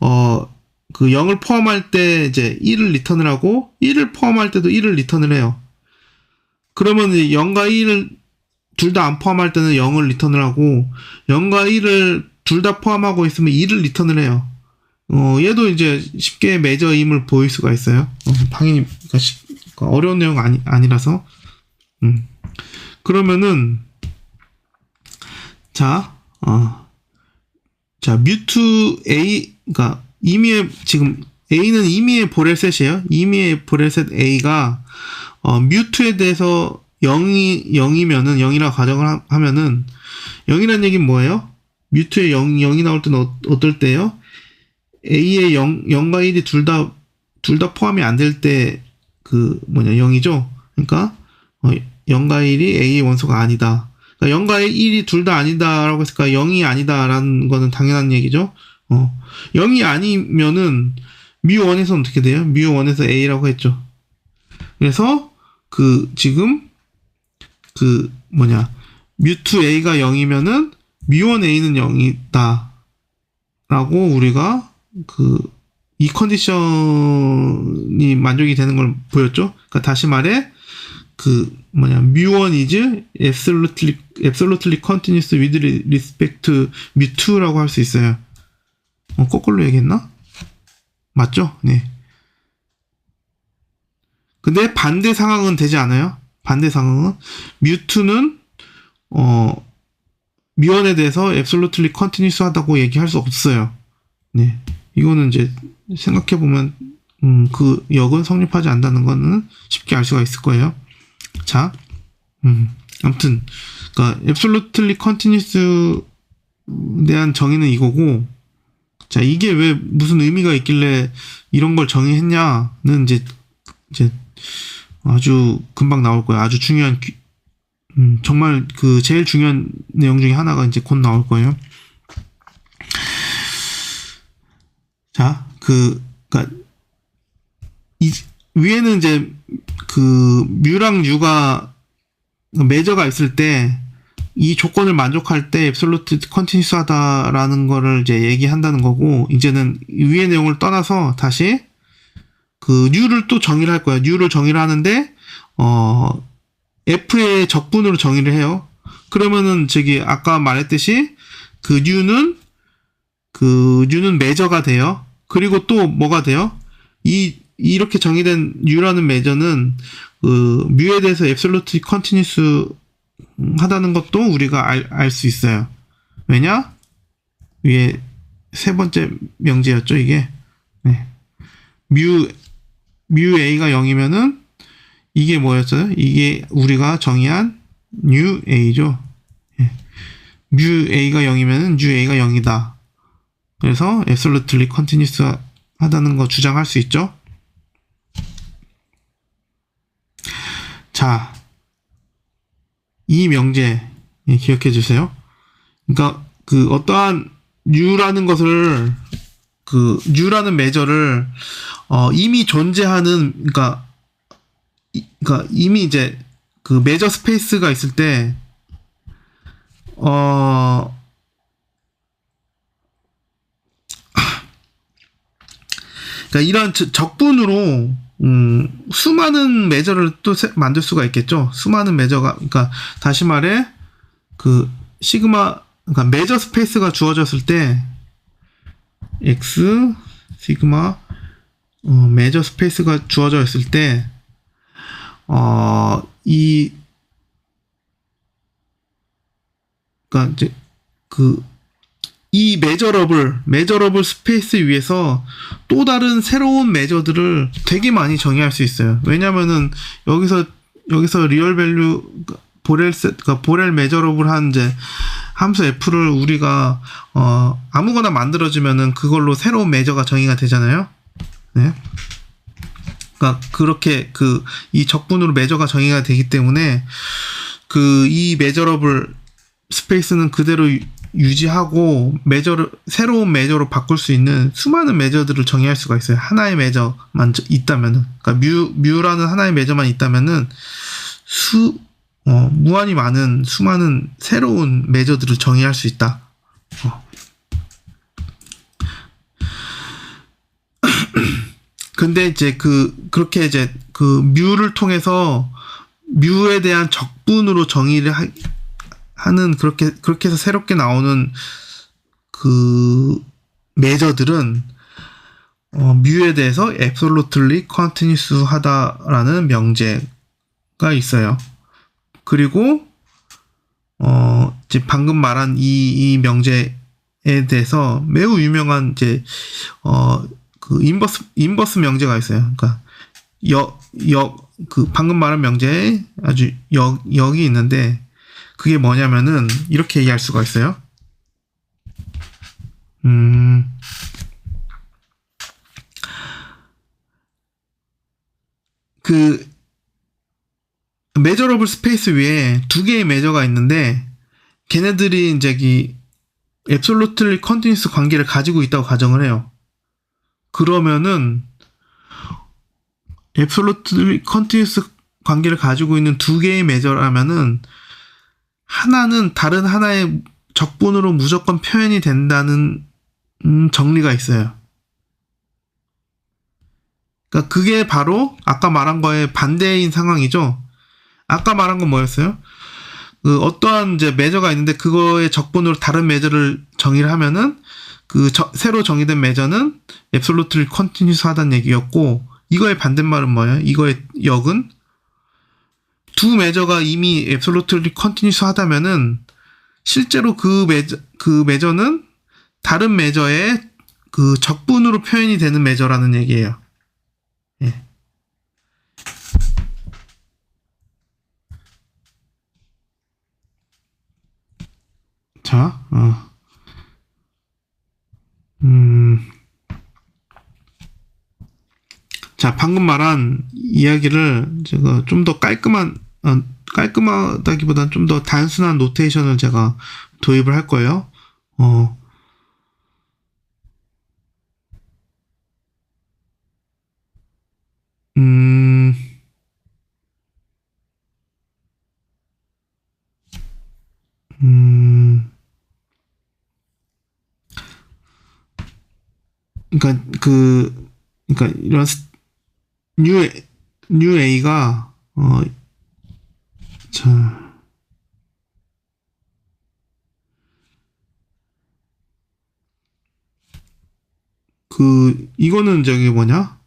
0을 포함할 때 이제 1을 리턴을 하고 1을 포함할 때도 1을 리턴을 해요. 그러면 0과 1을 둘 다 안 포함할 때는 0을 리턴을 하고 0과 1을 둘 다 포함하고 있으면 2를 리턴을 해요. 얘도 이제 쉽게 메저임을 보일 수가 있어요. 당연히 그러니까 어려운 내용 아니라서. 그러면은 자 뮤2 A 그러니까 지금 A는 임의의 보렐셋이에요. 임의의 보렐셋 A가 뮤2에 대해서 0이면은 0이라고 가정을 하면은 0이라는 얘기는 뭐예요? 뮤2에 0이 나올 때는 어떨 때요? A의 0과 1이 둘 다 포함이 안 될 때 0이죠? 그러니까 0과 1이 A의 원소가 아니다. 그러니까 0과 1이 둘 다 아니다라고 했으니까 0이 아니다라는 거는 당연한 얘기죠. 0이 아니면은 뮤1에서는 어떻게 돼요? 뮤1에서 A라고 했죠. 그래서 지금 뮤2A가 0이면은 뮤1A는 0이다 라고 우리가 이 컨디션이 만족이 되는 걸 보였죠. 그러니까 다시 말해 뮤1 is absolutely continuous with respect to 뮤2라고 할 수 있어요. 거꾸로 얘기했나? 맞죠? 네. 근데 반대 상황은 되지 않아요. 반대 상황은 뮤2는 뮤1에 대해서 absolutely continuous 하다고 얘기할 수 없어요. 네. 이거는 이제 생각해 보면 그 역은 성립하지 않는다는 거는 쉽게 알 수가 있을 거예요. 자, 아무튼 그러니까 absolutely continuous에 대한 정의는 이거고, 자 이게 왜 무슨 의미가 있길래 이런 걸 정의했냐는 이제 아주 금방 나올 거예요. 아주 중요한 정말 그 제일 중요한 내용 중에 하나가 이제 곧 나올 거예요. 자, 그니까, 위에는 이제 그 뮤랑 유가 매저가 있을 때 이 조건을 만족할 때 앱솔루트 컨티뉴스 하다라는 거를 이제 얘기한다는 거고, 이제는 위의 내용을 떠나서 다시 그 뉴를 또 정의를 할 거예요. 뉴를 정의를 하는데 f의 적분으로 정의를 해요. 그러면은 저기 아까 말했듯이 그 뉴는 매저가 돼요. 그리고 또 뭐가 돼요? 이렇게 정의된 뉴라는 매저는 그 뮤에 대해서 앱솔루트 컨티뉴스 하다는 것도 우리가 알 수 있어요. 왜냐? 위에 세 번째 명제였죠, 이게. 네. 뮤 a가 0이면은 이게 뭐였어요? 이게 우리가 정의한 뉴 a죠. 네. 뮤 a가 0이면은 뉴 a가 0이다. 그래서 absolutely continuous 하다는 거 주장할 수 있죠. 자, 이 명제 기억해 주세요. 그러니까 그 어떠한 U라는 것을 그 U라는 매저를 이미 존재하는 그러니까 이미 이제 그 매저 스페이스가 있을 때 그러니까 이런 적분으로 수많은 매저를 또 만들 수가 있겠죠. 수많은 매저가, 그러니까 다시 말해 그 시그마, 그러니까 매저 스페이스가 주어졌을 때 x 시그마 매저 스페이스가 주어져 있을 때 그러니까 이제 이 매저러블 스페이스 위에서 또 다른 새로운 매저들을 되게 많이 정의할 수 있어요. 왜냐면은 여기서 리얼 밸류 보렐 매저러블한 이제 함수 f를 우리가 아무거나 만들어주면은 그걸로 새로운 매저가 정의가 되잖아요. 네. 그러니까 그렇게 이 적분으로 매저가 정의가 되기 때문에 이 매저러블 스페이스는 그대로 유지하고 새로운 매저로 바꿀 수 있는 수많은 매저들을 정의할 수가 있어요. 하나의 매저만 있다면은, 그러니까 뮤라는 하나의 매저만 있다면은 무한히 많은 수많은 새로운 매저들을 정의할 수 있다. 근데 이제 그렇게 이제 뮤를 통해서 뮤에 대한 적분으로 정의를 하는 그렇게 해서 새롭게 나오는 매저들은 뮤에 대해서 absolutely continuous 하다라는 명제가 있어요. 그리고 이제 방금 말한 이 명제에 대해서 매우 유명한 이제 인버스 명제가 있어요. 그러니까 방금 말한 명제에 아주 역이 있는데, 그게 뭐냐면은 이렇게 얘기할 수가 있어요. 매저러블 스페이스 위에 두 개의 매저가 있는데, 걔네들이 이제 absolutely continuous 관계를 가지고 있다고 가정을 해요. 그러면은 absolutely continuous 관계를 가지고 있는 두 개의 매저라면은 하나는 다른 하나의 적분으로 무조건 표현이 된다는 정리가 있어요. 그러니까 그게 바로 아까 말한 거의 반대인 상황이죠. 아까 말한 건 뭐였어요? 어떠한 이제 매저가 있는데 그거의 적분으로 다른 매저를 정의를 하면은 새로 정의된 매저는 absolutely continuous 하다는 얘기였고, 이거의 반대말은 뭐예요? 이거의 역은 두 매저가 이미 absolutely continuous 하다면은 실제로 그 매저는 다른 매저의 적분으로 표현이 되는 매저라는 얘기예요. 예. 자, 자, 방금 말한 이야기를 제가 좀 더 깔끔한 깔끔하다기보다는 좀 더 단순한 노테이션을 제가 도입을 할 거예요. 음, 음, 그러니까 이런 뉴, 뉴 A가, 자, 이거는 저기 뭐냐?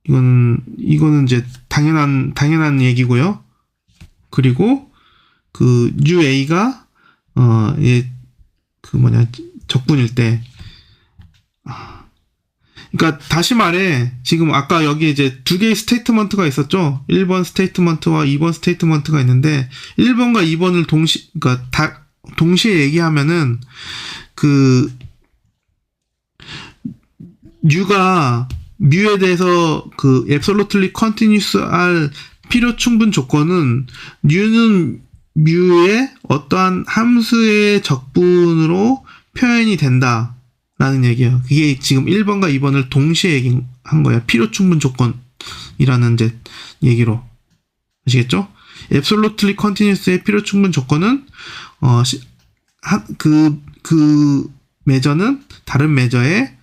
이거는 이제 당연한 얘기고요. 그리고 뉴 A가, 적분일 때, 그러니까 다시 말해, 지금 아까 여기 이제 두 개의 스테이트먼트가 있었죠. 1번 스테이트먼트와 2번 스테이트먼트가 있는데 1번과 2번을 동시에 얘기하면은 뉴가 뮤에 대해서 absolutely continuous 할 필요 충분 조건은 뉴는 뮤의 어떠한 함수의 적분으로 표현이 된다. 라는 얘기예요. 그게 지금 1번과 2번을 동시에 얘기한 거예요. 필요 충분 조건이라는 이제 얘기로. 아시겠죠? absolutely continuous의 필요 충분 조건은, 매저는 다른 매저의,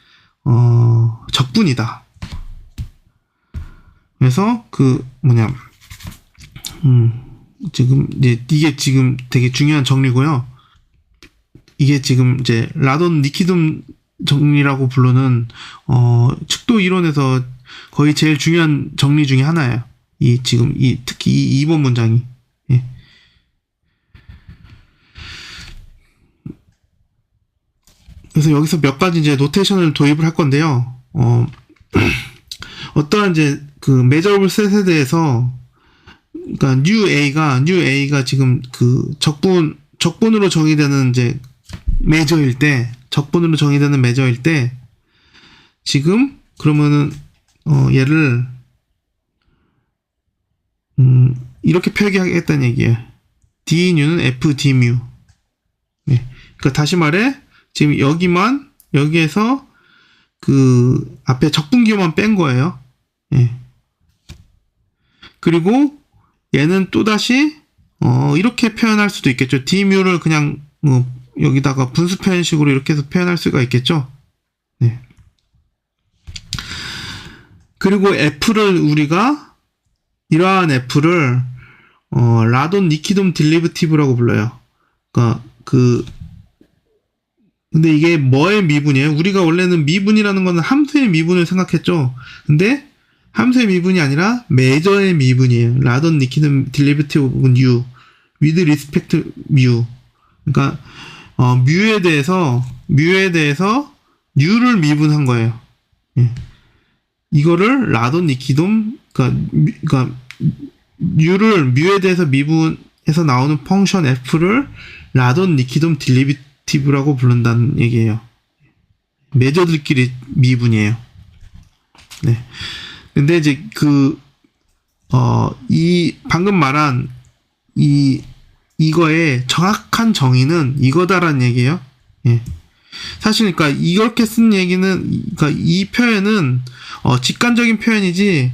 적분이다. 그래서, 지금, 이게 지금 되게 중요한 정리고요. 이게 지금 이제 라돈 니키둠 정리라고 부르는 측도 이론에서 거의 제일 중요한 정리 중에 하나예요. 특히 이 2번 문장이. 예. 그래서 여기서 몇 가지 이제 노테이션을 도입을 할 건데요. 어떠한 이제 measurable set에 대해서, 그러니까 new A가 지금 적분으로 정의되는 이제 적분으로 정의되는 매저일 때, 지금, 그러면은, 얘를, 이렇게 표기하겠다는 얘기예요. D뉴는 F, D뮤. 네. 그러니까 다시 말해, 지금 여기에서, 앞에 적분 기호만 뺀 거예요. 네. 그리고, 얘는 또다시, 이렇게 표현할 수도 있겠죠. D뮤를 그냥, 여기다가 분수 표현식으로 이렇게 해서 표현할 수가 있겠죠. 네. 그리고 이러한 F를, 라돈 니키돔 딜리버티브라고 불러요. 그러니까, 근데 이게 뭐의 미분이에요? 우리가 원래는 미분이라는 거는 함수의 미분을 생각했죠. 근데, 함수의 미분이 아니라, 매저의 미분이에요. 라돈 니키돔 딜리버티브 U, with respect to mu. 그러니까, 뮤에 대해서 뉴를 미분한 거예요. 예. 이거를 라돈 니키돔, 그러니까 뉴를 뮤에 대해서 미분해서 나오는 펑션 f를 라돈 니키돔 딜리비티브라고 부른다는 얘기예요. 매저들끼리 미분이에요. 네. 근데 이제 이 방금 말한 이거의 정확한 정의는 이거다라는 얘기예요. 예. 사실, 그러니까 이렇게 쓴 얘기는, 그러니까 이 표현은 직관적인 표현이지,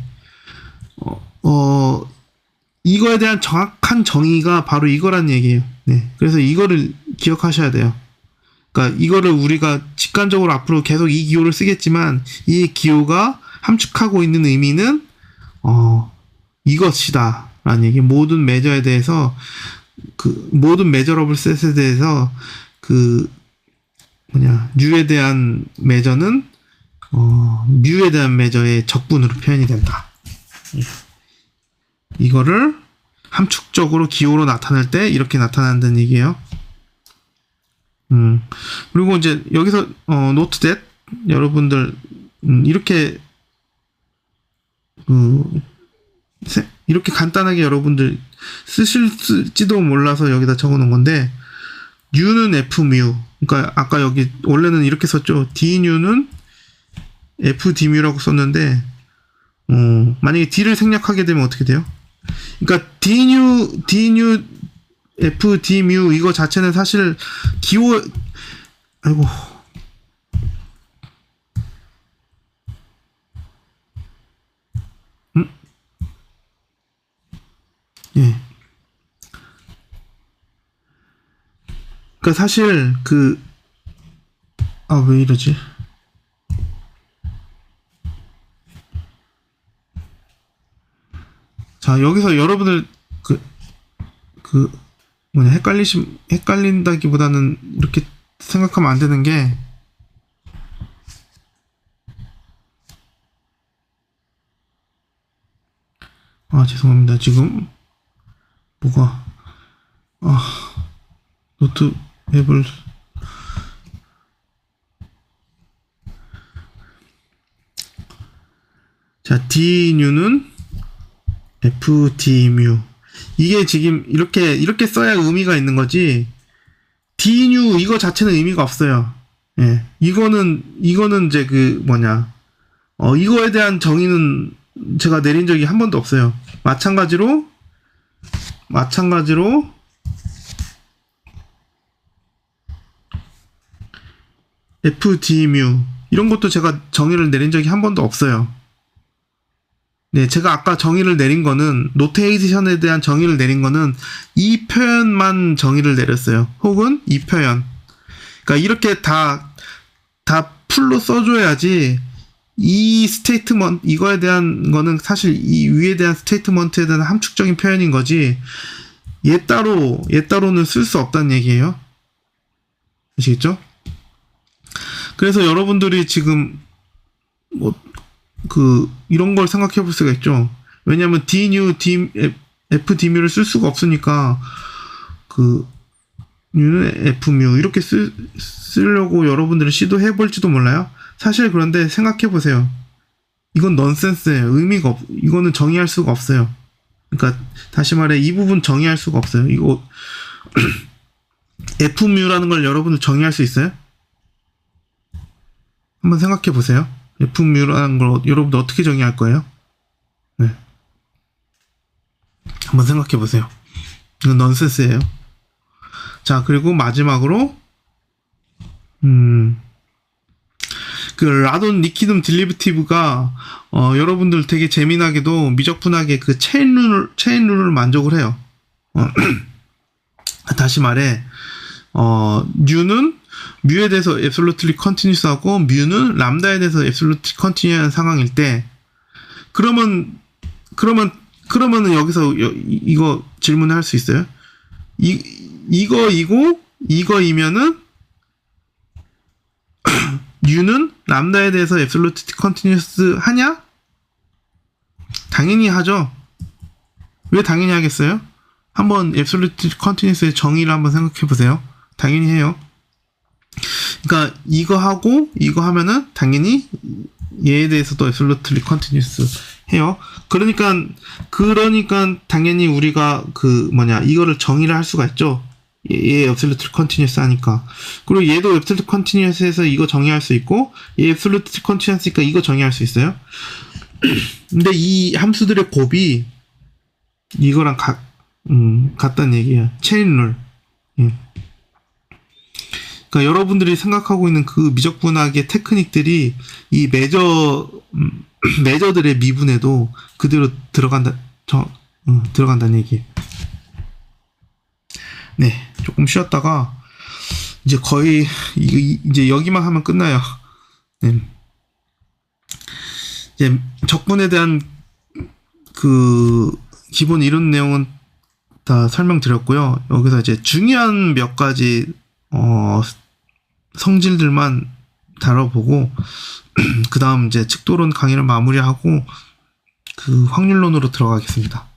이거에 대한 정확한 정의가 바로 이거라는 얘기예요. 네. 그래서 이거를 기억하셔야 돼요. 그러니까 이거를 우리가 직관적으로 앞으로 계속 이 기호를 쓰겠지만, 이 기호가 함축하고 있는 의미는 이것이다라는 얘기. 모든 매저에 대해서, 모든 measurable set에 대해서 뉴에 대한 매저는 뮤에 대한 매저의 적분으로 표현이 된다. 이거를 함축적으로 기호로 나타낼 때 이렇게 나타난다는 얘기예요. 그리고 이제 여기서 note that 여러분들 이렇게 간단하게 여러분들 쓰실지도 몰라서 여기다 적어놓은 건데, U는 F뮤. 그러니까 아까 여기 원래는 이렇게 썼죠. D뉴는 FD뮤라고 썼는데, 만약에 D를 생략하게 되면 어떻게 돼요? 그러니까 d f d mu 이거 자체는 사실 기호 아이고 예. 그러니까 사실 왜 이러지? 자, 여기서 여러분들 헷갈린다기보다는 이렇게 생각하면 안 되는 게, 죄송합니다. 지금 노트 앱을 자, d뉴는 fdmu 이게 지금 이렇게 써야 의미가 있는 거지. d뉴 이거 자체는 의미가 없어요. 예, 이거는 이제 이거에 대한 정의는 제가 내린 적이 한 번도 없어요. 마찬가지로 fdmu 이런 것도 제가 정의를 내린 적이 한 번도 없어요. 네, 제가 아까 정의를 내린 거는 노테이션에 대한 정의를 내린 거는 이 표현만 정의를 내렸어요. 혹은 이 표현. 그러니까 이렇게 다 풀로 써줘야지 이 스테이트먼트 이거에 대한 거는 사실 이 위에 대한 스테이트먼트에 대한 함축적인 표현인 거지 얘 따로는 쓸 수 없다는 얘기예요. 아시겠죠? 그래서 여러분들이 지금 이런 걸 생각해 볼 수가 있죠. 왜냐하면 dnew, fdmu를 쓸 수가 없으니까 new는 fmu 이렇게 쓰려고 여러분들은 시도해 볼지도 몰라요. 사실 그런데 생각해 보세요. 이건 넌센스예요. 이거는 정의할 수가 없어요. 그러니까 다시 말해 이 부분 정의할 수가 없어요. 이거 fmu라는 걸 여러분들 정의할 수 있어요? 한번 생각해 보세요. fmu라는 걸 여러분들 어떻게 정의할 거예요? 네. 한번 생각해 보세요. 이건 넌센스예요. 자, 그리고 마지막으로 라돈 리퀴듬 딜리버티브가 여러분들 되게 재미나게도 미적분하게 체인 룰을 만족을 해요. 다시 말해 뉴는 뮤에 대해서 absolutely continuous하고 뮤는 람다에 대해서 absolutely continuous 상황일 때 그러면은 여기서 이거 질문을 할 수 있어요. 이거이면은 뉴는 람다에 대해서 absolutely continuous 하냐? 당연히 하죠. 왜 당연히 하겠어요? 한번 absolutely continuous의 정의를 한번 생각해 보세요. 당연히 해요. 그러니까 이거 하고 이거 하면은 당연히 얘에 대해서도 absolutely continuous 해요. 그러니까 당연히 우리가 이거를 정의를 할 수가 있죠. 얘 absolutely continuous 하니까. 그리고 얘도 absolutely continuous 해서 이거 정의할 수 있고 얘 absolutely continuous니까 이거 정의할 수 있어요. 근데 이 함수들의 곱이 이거랑 같다는 얘기예요. 체인 룰. 예. 그러니까 여러분들이 생각하고 있는 그 미적분학의 테크닉들이 이 매저들의 미분에도 그대로 들어간다는 얘기예요. 네, 조금 쉬었다가 이제 거의 이제 여기만 하면 끝나요. 네. 이제 적분에 대한 기본 이론 내용은 다 설명드렸고요. 여기서 이제 중요한 몇 가지 성질들만 다뤄보고 그 다음 이제 측도론 강의를 마무리하고 확률론으로 들어가겠습니다.